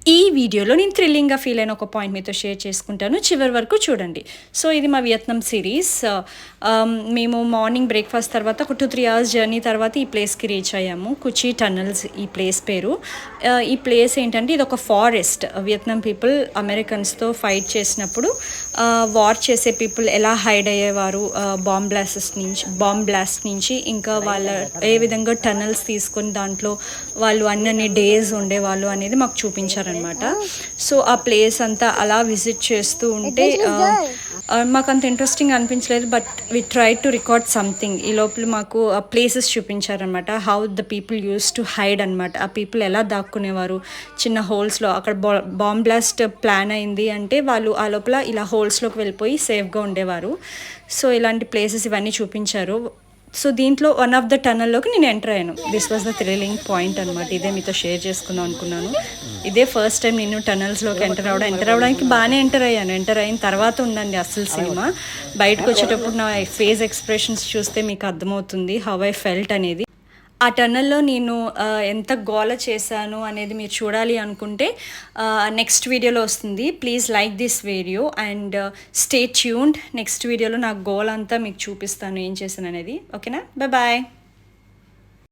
ఈ వీడియోలో నేను థ్రిల్లింగ్‌గా ఫీల్ అయిన ఒక పాయింట్ మీతో షేర్ చేసుకుంటాను. చివరి వరకు చూడండి. సో, ఇది మా వియత్నాం సిరీస్. మేము మార్నింగ్ బ్రేక్‌ఫాస్ట్ తర్వాత ఒక 2, 3 అవర్స్ జర్నీ తర్వాత ఈ ప్లేస్‌కి రీచ్ అయ్యాము. కుచి టన్నెల్స్ ఈ ప్లేస్ పేరు. ఈ ప్లేస్ ఏంటంటే ఇదొక ఫారెస్ట్. వియత్నాం పీపుల్ అమెరికన్స్‌తో ఫైట్ చేసినప్పుడు వార్ చేసే పీపుల్ ఎలా హైడ్ అయ్యేవారు బాంబ్ బ్లాస్ట్ నుంచి ఇంకా వాళ్ళ ఏ విధంగా టన్నెల్స్ తీసుకొని దాంట్లో వాళ్ళు అన్నన్ని డేస్ ఉండేవాళ్ళు అనేది మాకు చూపించారనమాట. సో ఆ ప్లేస్ అంతా అలా విజిట్ చేస్తూ ఉంటే మాకు అంత ఇంట్రెస్టింగ్ అనిపించలేదు, but we try to record something. ఈ లోపల మాకు ఆ ప్లేసెస్ చూపించారనమాట. How the people use to hide అనమాట. ఆ పీపుల్ ఎలా దాక్కునేవారు చిన్న హోల్స్లో. అక్కడ బాంబ్ బ్లాస్ట్ ప్లాన్ అయింది అంటే వాళ్ళు ఆ లోపల ఇలా హోల్స్లోకి వెళ్ళిపోయి సేఫ్గా ఉండేవారు. సో ఇలాంటి ప్లేసెస్ ఇవన్నీ చూపించారు. సో దీంట్లో వన్ ఆఫ్ ద టనల్లోకి నేను ఎంటర్ అయ్యాను. This was the thrilling point అనమాట. ఇదే మీతో షేర్ చేసుకుందాం అనుకున్నాను. ఇదే ఫస్ట్ టైం నేను టనల్స్లోకి ఎంటర్ అవ్వడానికి బాగానే ఎంటర్ అయ్యాను. ఎంటర్ అయిన తర్వాత ఉందండి అసలు సినిమా. బయటకు వచ్చేటప్పుడు నా ఫేస్ ఎక్స్ప్రెషన్స్ చూస్తే మీకు అర్థమవుతుంది హౌ ఐ ఫెల్ట్ అనేది. ఆ టన్నెల్లో నేను ఎంత గోల చేశాను అనేది మీరు చూడాలి అనుకుంటే నెక్స్ట్ వీడియోలో వస్తుంది. Please like this video and stay tuned. Next వీడియోలో నా గోల్ అంతా మీకు చూపిస్తాను ఏం చేశాను అనేది. ఓకేనా? బాయ్.